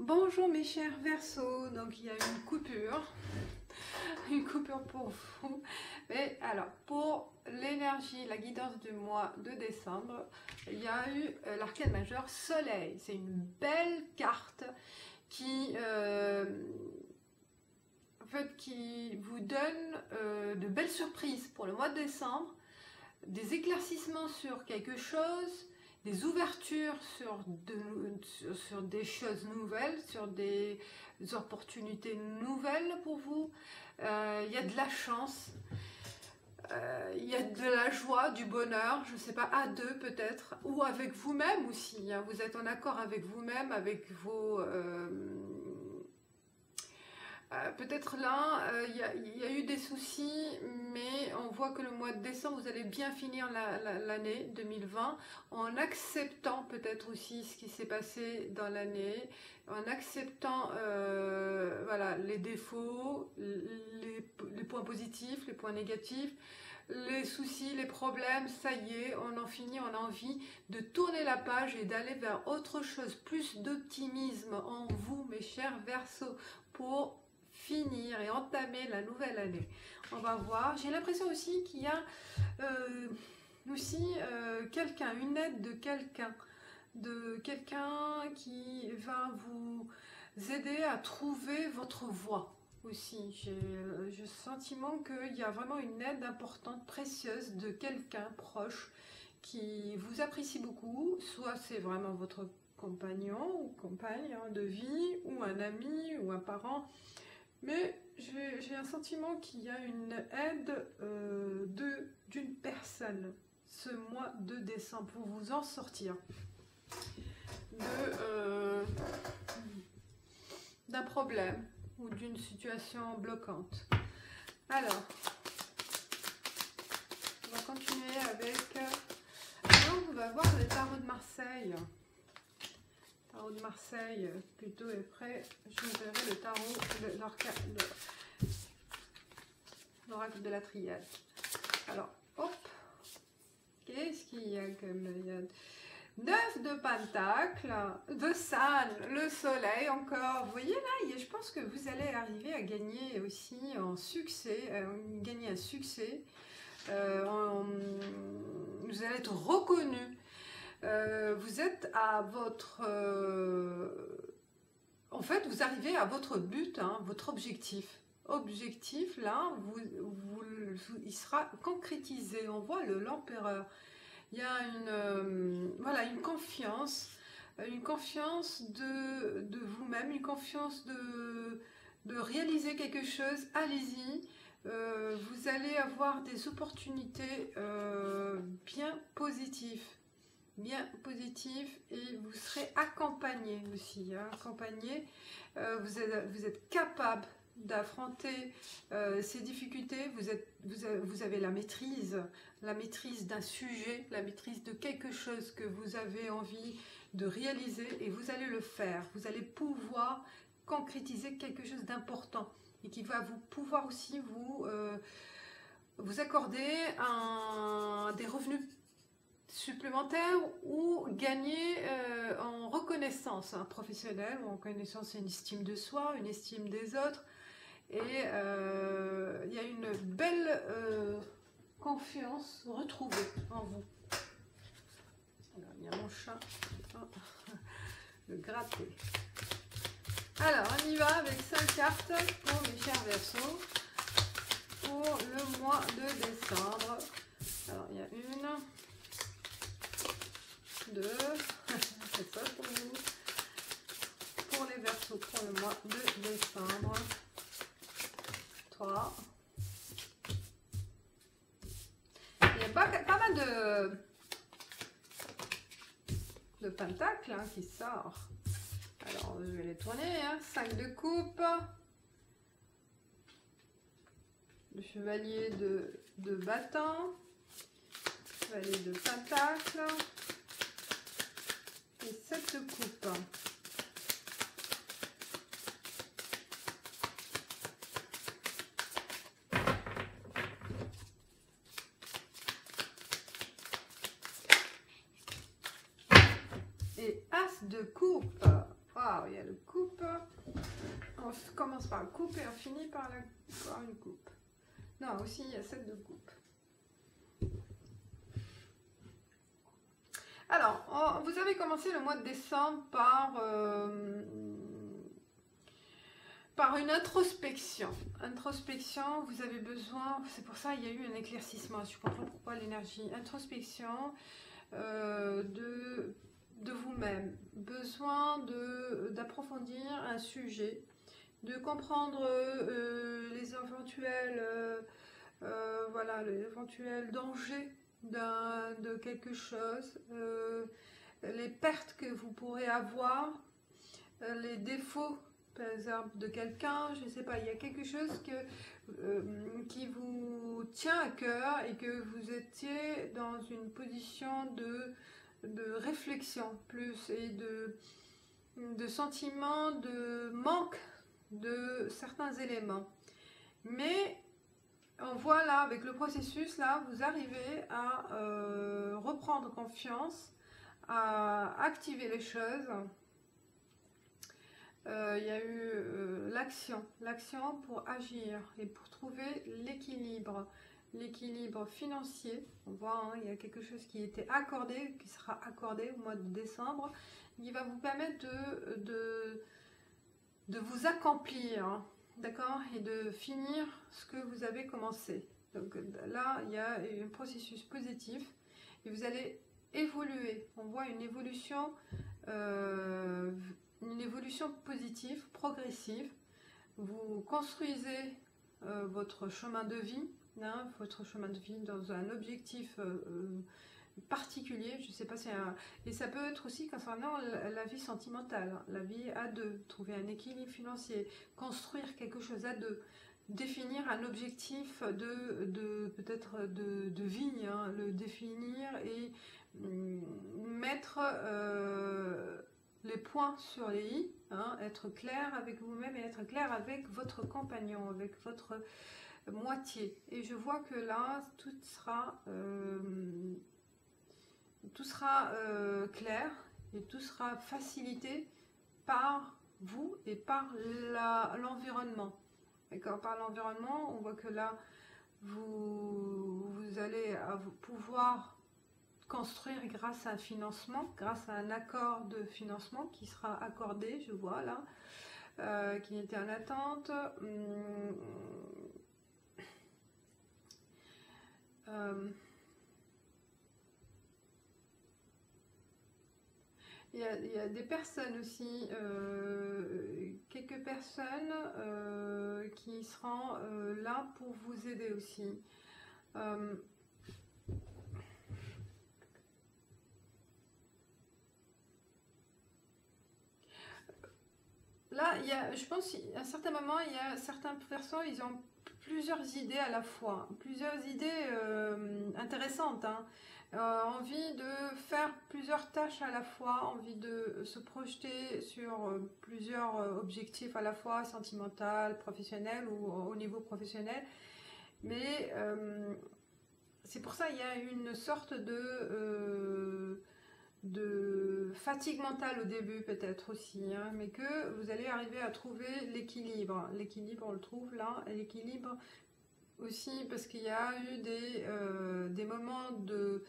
Bonjour mes chers Verseaux, donc il y a une coupure pour vous. Mais alors, pour l'énergie, la guidance du mois de décembre, il y a eu l'arcane majeur Soleil. C'est une belle carte qui, qui vous donne de belles surprises pour le mois de décembre, des éclaircissements sur quelque chose, des ouvertures sur des choses nouvelles, sur des opportunités nouvelles pour vous. Il y a de la chance, il y a de la joie, du bonheur, je ne sais pas, à deux peut-être, ou avec vous-même aussi. Hein. Vous êtes en accord avec vous-même, avec vos... peut-être là, il y a eu des soucis, mais on voit que le mois de décembre, vous allez bien finir l'année 2020 en acceptant peut-être aussi ce qui s'est passé dans l'année, en acceptant voilà, les défauts, les points positifs, les points négatifs, les soucis, les problèmes, ça y est, on en finit, on a envie de tourner la page et d'aller vers autre chose, plus d'optimisme en vous, mes chers Verseaux, pour finir et entamer la nouvelle année. On va voir. J'ai l'impression aussi qu'il y a quelqu'un, une aide de quelqu'un qui va vous aider à trouver votre voie aussi. J'ai le sentiment qu'il y a vraiment une aide importante, précieuse de quelqu'un proche qui vous apprécie beaucoup. Soit c'est vraiment votre compagnon ou compagne de vie, ou un ami, ou un parent. Mais j'ai un sentiment qu'il y a une aide d'une personne ce mois de décembre pour vous en sortir d'un problème ou d'une situation bloquante. Alors, on va continuer avec... on va voir le tarot de Marseille. Tarot de Marseille, plutôt, et après je verrai le tarot, l'oracle de la triade. Alors, hop, qu'est-ce qu'il y a comme... Il y a 9 de pentacles, de San, le soleil encore. Vous voyez là, je pense que vous allez arriver à gagner aussi en succès, gagner un succès. Vous allez être reconnu. Vous êtes à votre... en fait, vous arrivez à votre but, hein, votre objectif. Objectif, là, il sera concrétisé. On voit l'empereur. Il y a voilà, une confiance de vous-même, une confiance de réaliser quelque chose. Allez-y. Vous allez avoir des opportunités bien positives. Et vous serez accompagné aussi, hein, accompagné. Vous êtes capable d'affronter ces difficultés. Vous avez la maîtrise d'un sujet, la maîtrise de quelque chose que vous avez envie de réaliser, et vous allez le faire. Vous allez pouvoir concrétiser quelque chose d'important et qui va pouvoir aussi vous accorder des revenus supplémentaires ou gagner en reconnaissance professionnelle, ou en reconnaissance et une estime de soi, une estime des autres. Et il y a une belle confiance retrouvée en vous. Alors, il y a mon chat, le gratter. Alors, on y va avec 5 cartes pour mes chers Verseaux pour le mois de décembre. Alors, il y a une, 2, c'est ça pour vous, pour les Verseaux pour le mois de décembre, 3. Il y a pas mal de pentacles, hein, qui sort. Alors je vais les tourner, hein. 5 de coupe, le chevalier de bâton, chevalier de pentacle, et 7 de coupe. Et As de coupe. Waouh, il y a le coupe. commence par la coupe et on finit par une coupe. Non, aussi il y a 7 de coupe. Alors, vous avez commencé le mois de décembre par une introspection. Introspection, vous avez besoin, c'est pour ça qu'il y a eu un éclaircissement, je comprends pourquoi l'énergie. Introspection de vous-même, besoin d'approfondir un sujet, de comprendre les éventuels, voilà, les éventuels dangers de quelque chose, les pertes que vous pourrez avoir, les défauts par exemple de quelqu'un, je ne sais pas, il y a quelque chose qui vous tient à cœur et que vous étiez dans une position de réflexion plus et de sentiment de manque de certains éléments. Mais on voit là, avec le processus, là, vous arrivez à reprendre confiance, à activer les choses. Il y a eu l'action pour agir et pour trouver l'équilibre financier. On voit, hein, il y a quelque chose qui était accordé, qui sera accordé au mois de décembre, qui va vous permettre de vous accomplir, hein, d'accord, et de finir ce que vous avez commencé. Donc là, il y a un processus positif et vous allez évoluer. On voit une évolution positive, progressive. Vous construisez votre chemin de vie, hein, dans un objectif particulier. Je ne sais pas si et ça peut être aussi concernant la vie sentimentale, hein, la vie à deux, trouver un équilibre financier, construire quelque chose à deux, définir un objectif peut-être de vie, hein, le définir et mettre les points sur les i, hein, être clair avec vous-même et être clair avec votre compagnon, avec votre moitié. Et je vois que là, tout sera clair et tout sera facilité par vous et par l'environnement. D'accord, par l'environnement, on voit que là, vous allez pouvoir construire grâce à un financement, grâce à un accord de financement qui sera accordé, je vois là, qui était en attente. Il y a des personnes aussi, quelques personnes qui seront là pour vous aider aussi. Là, je pense qu'à un certain moment, il y a certaines personnes, ils ont plusieurs idées à la fois, plusieurs idées intéressantes, hein. Envie de faire plusieurs tâches à la fois, envie de se projeter sur plusieurs objectifs à la fois, sentimental, professionnel ou au niveau professionnel. Mais c'est pour ça qu'il y a une sorte de fatigue mentale au début peut-être aussi, hein, mais que vous allez arriver à trouver l'équilibre. L'équilibre, on le trouve là, l'équilibre aussi parce qu'il y a eu des moments de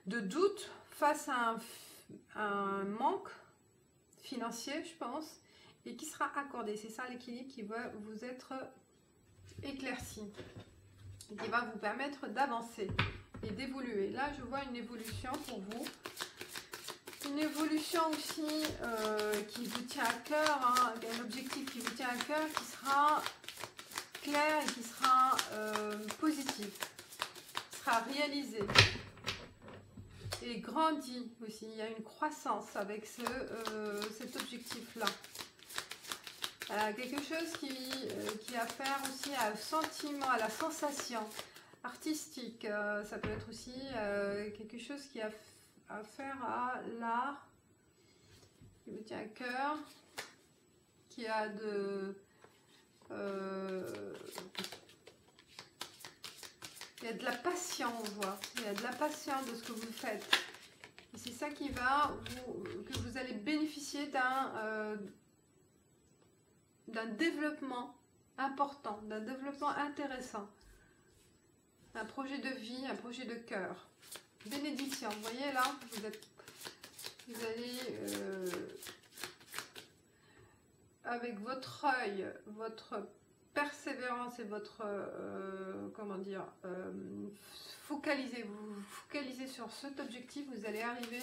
doute face à un manque financier, je pense, et qui sera accordé. C'est ça l'équilibre qui va vous être éclairci, et qui va vous permettre d'avancer et d'évoluer. Là, je vois une évolution pour vous. Une évolution aussi qui vous tient à cœur, hein, un objectif qui vous tient à cœur, qui sera clair et qui sera positif, qui sera réalisé et grandi aussi. Il y a une croissance avec cet objectif-là. Quelque chose qui a à faire aussi à un sentiment, à la sensation artistique. Ça peut être aussi quelque chose qui a à faire à l'art qui me tient à cœur, qui a il y a de la passion, on voit, il y a de la passion de ce que vous faites, et c'est ça qui va que vous allez bénéficier d'un développement important, d'un développement intéressant. Un projet de vie, un projet de cœur. Bénédiction, vous voyez là, vous allez avec votre œil, votre persévérance et votre comment dire, vous vous focalisez sur cet objectif, vous allez arriver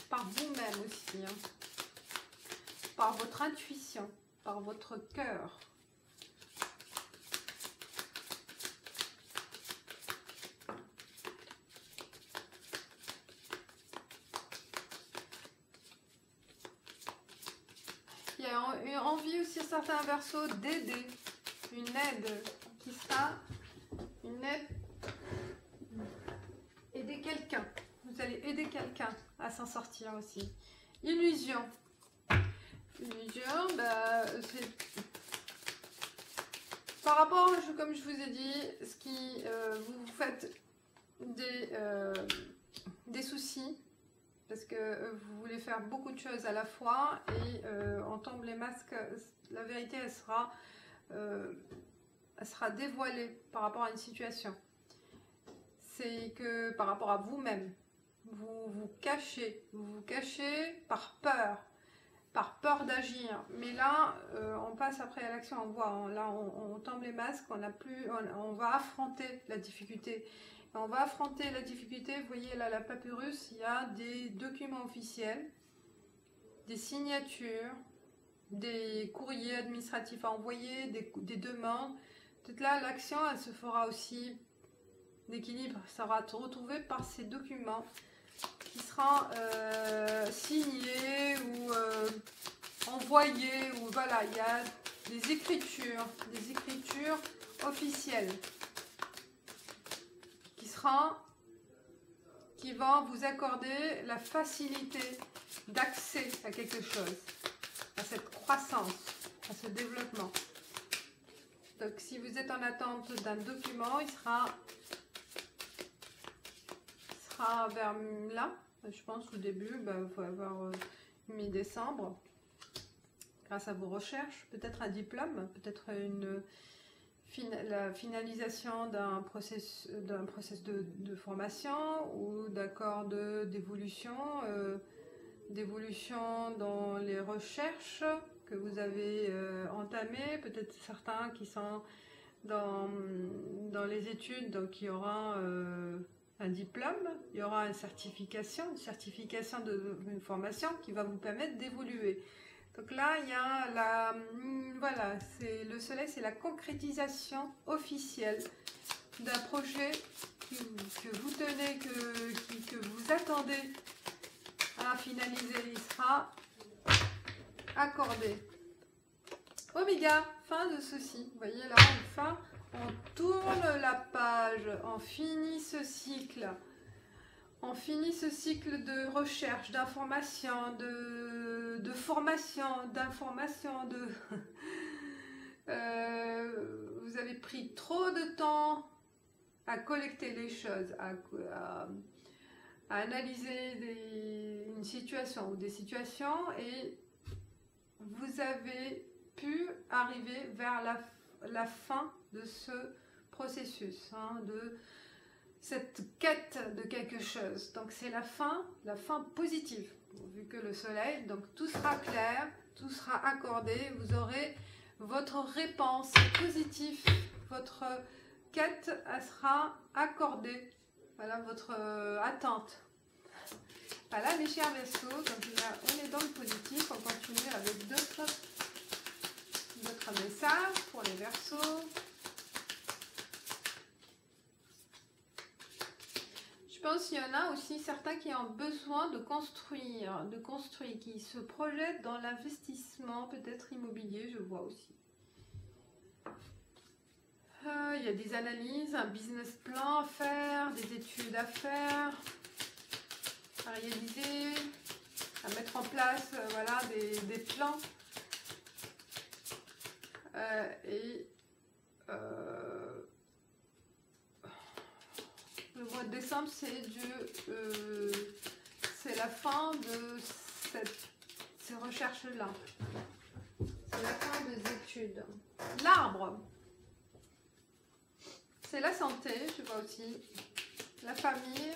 par vous-même aussi, hein, par votre intuition, par votre cœur. Il y a une envie aussi, certains versos, d'aider, une aide qui sera une aide, aider quelqu'un. Vous allez aider quelqu'un à s'en sortir aussi. Illusion. Illusion, bah, c'est par rapport, comme je vous ai dit, ce qui vous faites des soucis. Parce que vous voulez faire beaucoup de choses à la fois et on tombe les masques, la vérité elle sera dévoilée par rapport à une situation. C'est que par rapport à vous-même, vous vous cachez par peur d'agir. Mais là, on passe après à l'action, on voit, là on tombe les masques, on va affronter la difficulté. On va affronter la difficulté. Vous voyez là, la papyrus, il y a des documents officiels, des signatures, des courriers administratifs à envoyer, des demandes. Peut-être là, l'action, elle se fera aussi, l'équilibre sera retrouvé par ces documents qui seront signés ou envoyés. Ou voilà, il y a des écritures officielles. Qui vont vous accorder la facilité d'accès à quelque chose, à cette croissance, à ce développement. Donc si vous êtes en attente d'un document, il sera vers là, je pense au début, il faut avoir mi-décembre, grâce à vos recherches, peut-être un diplôme, peut-être la finalisation d'un processus de formation ou d'accord d'évolution dans les recherches que vous avez entamées, peut-être certains qui sont dans les études, donc il y aura un diplôme, il y aura une certification d'une formation qui va vous permettre d'évoluer. Donc là, il y a voilà, le soleil, c'est la concrétisation officielle d'un projet que vous tenez, que vous attendez à finaliser. Il sera accordé. Oméga, fin de ceci. Vous voyez là, on tourne la page, on finit ce cycle. On finit ce cycle de recherche, d'information, de formation, vous avez pris trop de temps à collecter les choses, à analyser une situation ou des situations, et vous avez pu arriver vers la fin de ce processus, hein, de cette quête de quelque chose. Donc c'est la fin positive, vu que le soleil, donc tout sera clair, tout sera accordé, vous aurez votre réponse positive, votre quête elle sera accordée, voilà votre attente. Voilà mes chers Verseaux, donc là on est dans le positif, on continue avec d'autres messages pour les Verseaux. Je pense qu'il y en a aussi certains qui ont besoin de construire, qui se projettent dans l'investissement, peut-être immobilier, je vois aussi. Il y a des analyses, un business plan à faire, des études à faire, à réaliser, à mettre en place, voilà, des plans. Le mois de décembre, c'est la fin de ces recherches-là. C'est la fin des études. gratitude. L'arbre, c'est la santé, je vois aussi. La famille.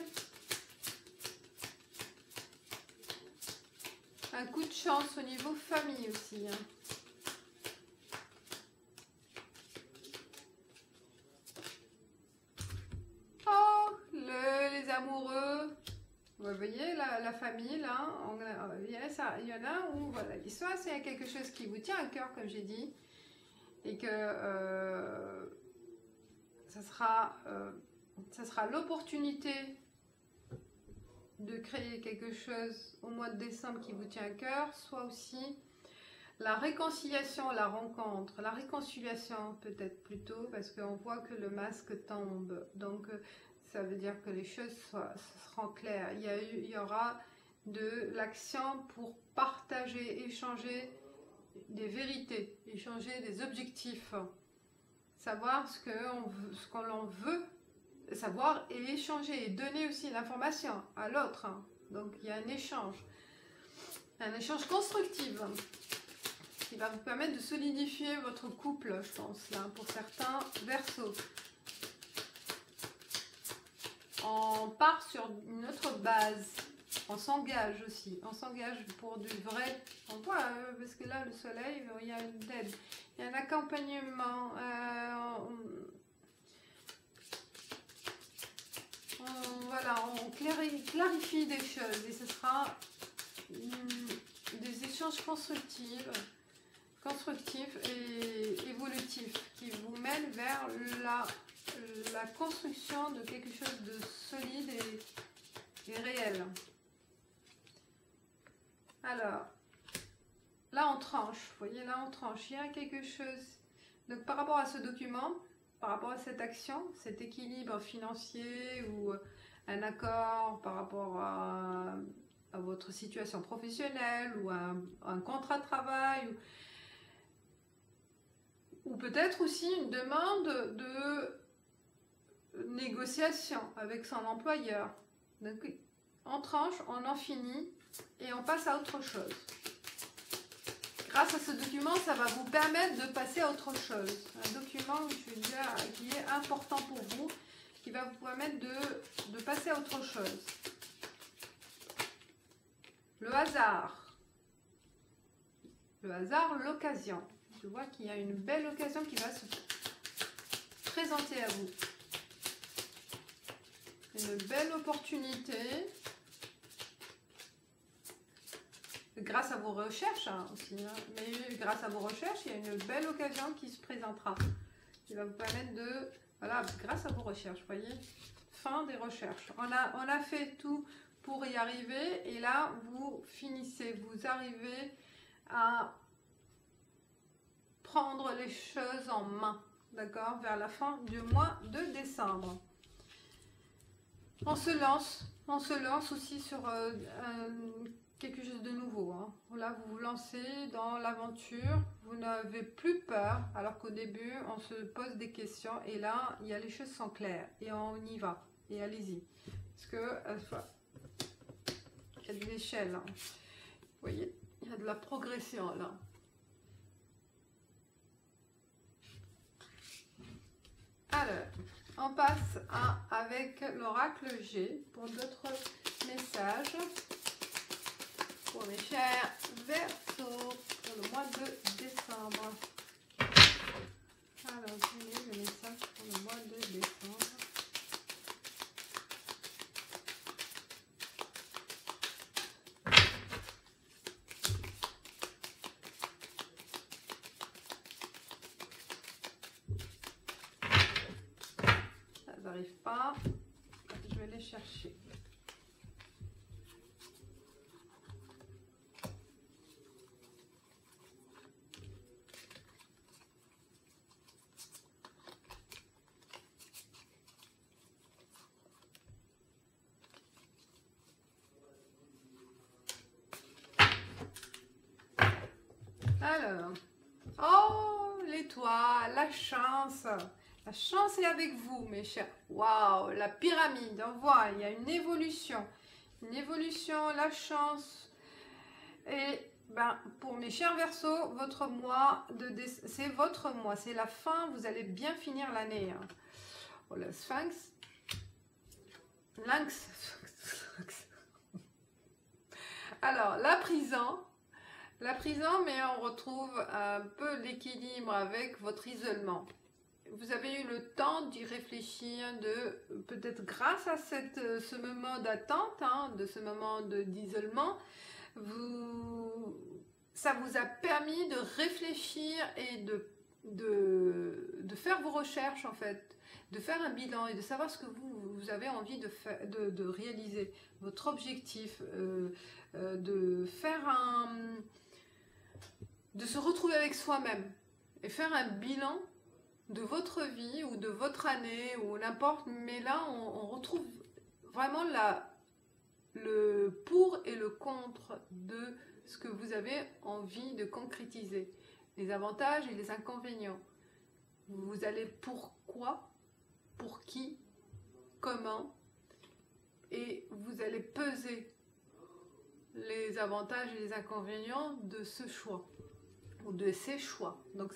Un coup de chance au niveau famille aussi. Hein. Oh, les amoureux. Vous voyez, la famille, là, il y en a où, voilà, soit c'est quelque chose qui vous tient à cœur, comme j'ai dit, et que ça sera l'opportunité de créer quelque chose au mois de décembre qui vous tient à cœur, soit aussi la réconciliation, la rencontre, la réconciliation peut-être plutôt, parce qu'on voit que le masque tombe, donc ça veut dire que les choses seront claires. Il y aura de l'action pour partager, échanger des vérités, échanger des objectifs, savoir ce qu'on l'on veut savoir et échanger et donner aussi l'information à l'autre. Hein. Donc il y a un échange constructif qui va vous permettre de solidifier votre couple, je pense, là, pour certains Verseaux. On part sur une autre base, on s'engage aussi, on s'engage pour du vrai, on voit, parce que là le soleil, il y a une aide, il y a un accompagnement, voilà, on clarifie des choses et ce sera des échanges constructifs et évolutifs qui vous mènent vers la construction de quelque chose de solide et réel. Alors, là on tranche, vous voyez, là on tranche, il y a quelque chose. Donc par rapport à ce document, par rapport à cette action, cet équilibre financier ou un accord par rapport à votre situation professionnelle ou à un contrat de travail ou peut-être aussi une demande de négociation avec son employeur. Donc on tranche, on en finit et on passe à autre chose. Grâce à ce document, ça va vous permettre de passer à autre chose. Un document, je veux dire, qui est important pour vous, qui va vous permettre de passer à autre chose. Le hasard. Le hasard, l'occasion. Je vois qu'il y a une belle occasion qui va se présenter à vous. Une belle opportunité. Grâce à vos recherches hein, aussi, hein. Mais grâce à vos recherches, il y a une belle occasion qui se présentera, qui va vous permettre de, voilà, grâce à vos recherches, vous voyez, fin des recherches. On a fait tout pour y arriver, et là, vous finissez, vous arrivez à prendre les choses en main, d'accord, vers la fin du mois de décembre. On se lance aussi sur quelque chose de nouveau. Hein. Là, vous vous lancez dans l'aventure, vous n'avez plus peur, alors qu'au début, on se pose des questions, et là, il y a les choses sont claires, et on y va, et allez-y. Parce que, il y a de l'échelle, hein. Vous voyez, il y a de la progression, là. Alors, on passe avec l'oracle G pour d'autres messages. Pour mes chers Verseaux, pour le mois de décembre. Alors, quel est le message pour le mois de décembre? Ça n'arrive pas. Je vais les chercher. Alors, oh, l'étoile, la chance est avec vous, mes chers. Waouh, la pyramide, on voit, il y a une évolution, la chance. Et Ben, pour mes chers Verseaux, votre mois, c'est votre mois, c'est la fin, vous allez bien finir l'année. Hein. Oh, le Sphinx. Lynx. Alors, la prison, mais on retrouve un peu l'équilibre avec votre isolement. Vous avez eu le temps d'y réfléchir, peut-être grâce à ce moment d'attente, hein, de ce moment d'isolement, ça vous a permis de réfléchir et de faire vos recherches en fait, de faire un bilan et de savoir ce que vous avez envie de réaliser, votre objectif, de se retrouver avec soi-même et faire un bilan de votre vie ou de votre année ou n'importe, mais là on retrouve vraiment le pour et le contre de ce que vous avez envie de concrétiser, les avantages et les inconvénients. Vous allez pourquoi, pour qui, comment, et vous allez peser les avantages et les inconvénients de ce choix ou de ces choix. Donc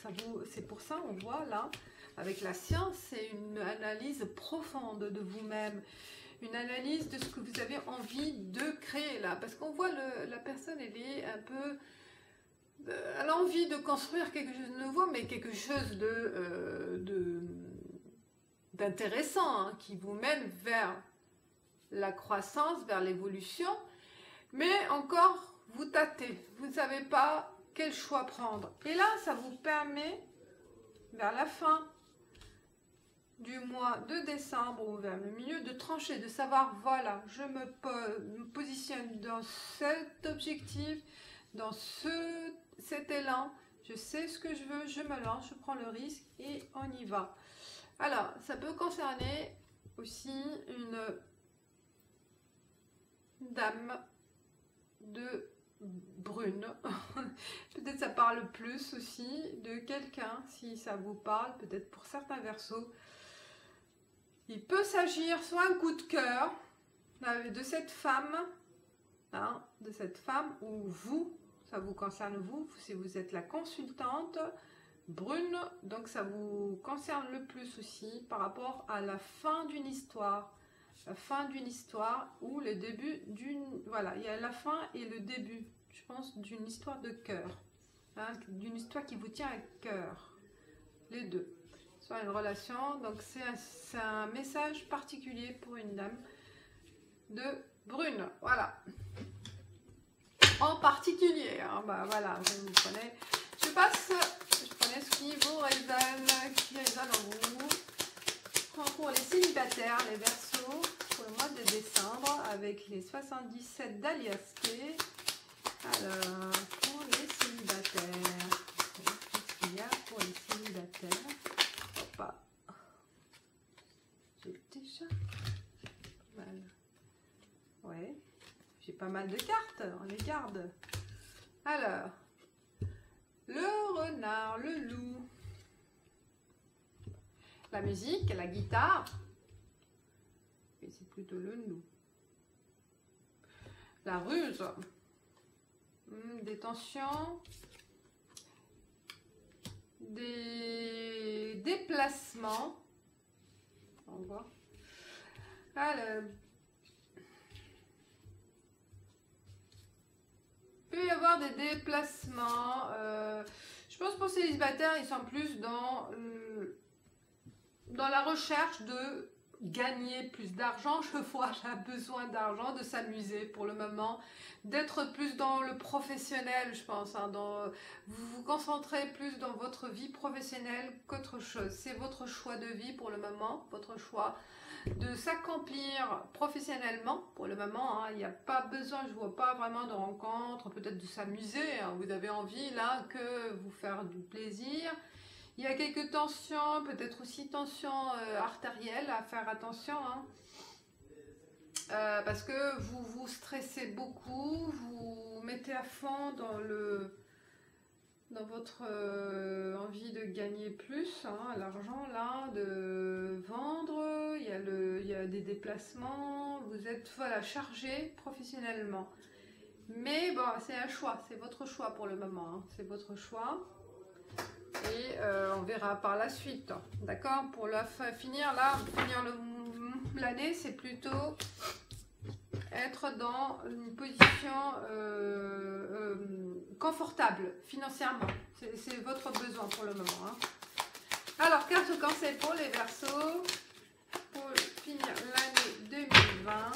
c'est pour ça on voit là avec la science, c'est une analyse profonde de vous-même, une analyse de ce que vous avez envie de créer là, parce qu'on voit la personne, elle est un peu, elle a envie de construire quelque chose de nouveau, mais quelque chose d'intéressant, hein, qui vous mène vers la croissance, vers l'évolution, mais encore vous tâtez, vous ne savez pas quel choix prendre. Et là, ça vous permet, vers la fin du mois de décembre ou vers le milieu, de trancher, de savoir, voilà, je me positionne dans cet objectif, dans cet élan, je sais ce que je veux, je me lance, je prends le risque et on y va. Alors, ça peut concerner aussi une dame de brune, peut-être ça parle plus aussi de quelqu'un, si ça vous parle, peut-être pour certains Verseaux. Il peut s'agir soit un coup de cœur de cette femme, hein, ou vous, ça vous concerne vous, si vous êtes la consultante brune, donc ça vous concerne le plus aussi par rapport à la fin d'une histoire. La fin d'une histoire ou le début d'une... Voilà, il y a la fin et le début, je pense, d'une histoire de cœur. Hein, d'une histoire qui vous tient à cœur. Les deux. Soit une relation, donc c'est un message particulier pour une dame de brune. Voilà. En particulier, hein, bah voilà, vous prenez... Je prenais ce qui vous résonne, qui résonne en vous. Pour les célibataires, les Verseaux, pour le mois de décembre, avec les 77 d'Aliasté. Alors, pour les célibataires, qu'est-ce qu'il y a pour les célibataires? Hop, j'ai déjà pas mal. Ouais, j'ai pas mal de cartes, on les garde. Alors, le renard, le loup. La musique, la guitare, et c'est plutôt le loup. La ruse, des tensions, des déplacements. On voit. Alors, il peut y avoir des déplacements. Je pense pour ces célibataires, ils sont plus dans la recherche de gagner plus d'argent. Je vois, j'ai besoin d'argent, de s'amuser pour le moment, d'être plus dans le professionnel, je pense. Hein, vous vous concentrez plus dans votre vie professionnelle qu'autre chose. C'est votre choix de vie pour le moment, votre choix de s'accomplir professionnellement pour le moment. Hein, il n'y a pas besoin, je ne vois pas vraiment de rencontres, peut-être de s'amuser. Hein, vous avez envie là que vous faire du plaisir. Il y a quelques tensions, peut-être aussi tensions artérielles, à faire attention. Hein. Parce que vous vous stressez beaucoup, vous mettez à fond dans votre envie de gagner plus, hein, l'argent là, de vendre, il y a des déplacements, vous êtes voilà, chargé professionnellement. Mais bon, c'est un choix, c'est votre choix pour le moment, hein. C'est votre choix. Et on verra par la suite, d'accord? Pour finir l'année, c'est plutôt être dans une position confortable financièrement. C'est votre besoin pour le moment, hein. Alors, carte conseil pour les Verseaux pour finir l'année 2020.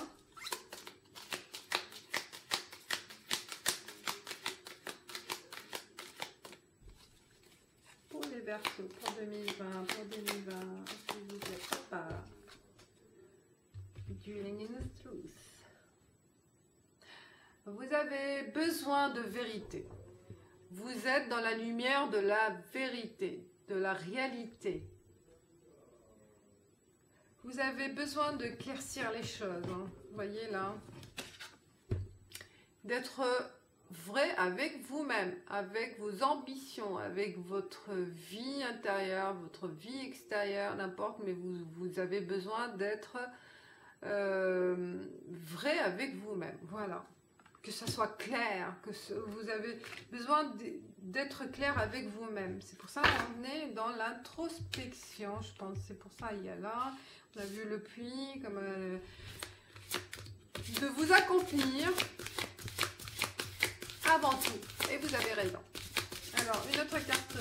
Pour les Verseaux, pour 2020, si vous êtes pas Dealing in the truth. Vous avez besoin de vérité. Vous êtes dans la lumière de la vérité, de la réalité. Vous avez besoin de claircir les choses, hein. Vous voyez là, d'être vrai avec vous-même, avec vos ambitions, avec votre vie intérieure, votre vie extérieure, n'importe, mais vous avez besoin d'être vrai avec vous-même, voilà. Que ça soit clair, vous avez besoin d'être clair avec vous-même. C'est pour ça qu'on est dans l'introspection, je pense. C'est pour ça il y a là, on a vu le puits, comme de vous accomplir avant tout. Et vous avez raison. Alors, une autre carte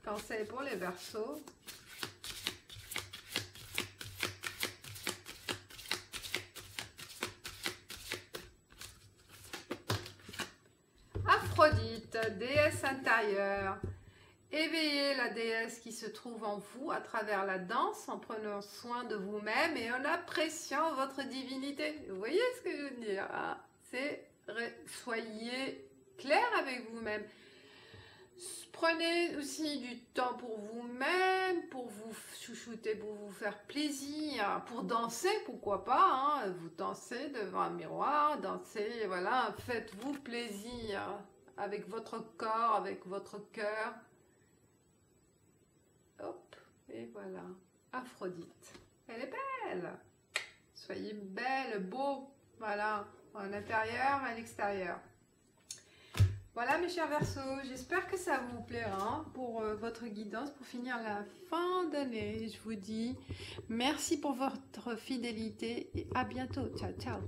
conseil pour les Verseaux. Aphrodite, déesse intérieure. Éveillez la déesse qui se trouve en vous à travers la danse, en prenant soin de vous-même et en appréciant votre divinité. Vous voyez ce que je veux dire, hein? Soyez clair avec vous-même. Prenez aussi du temps pour vous-même, pour vous chouchouter, pour vous faire plaisir, pour danser, pourquoi pas, hein? Vous dansez devant un miroir, dansez, voilà, faites-vous plaisir avec votre corps, avec votre cœur. Hop, et voilà, Aphrodite. Elle est belle. Soyez belle, beau, voilà, à l'intérieur, à l'extérieur. Voilà mes chers Verseaux, j'espère que ça vous plaira pour votre guidance pour finir la fin d'année. Je vous dis merci pour votre fidélité et à bientôt. Ciao, ciao.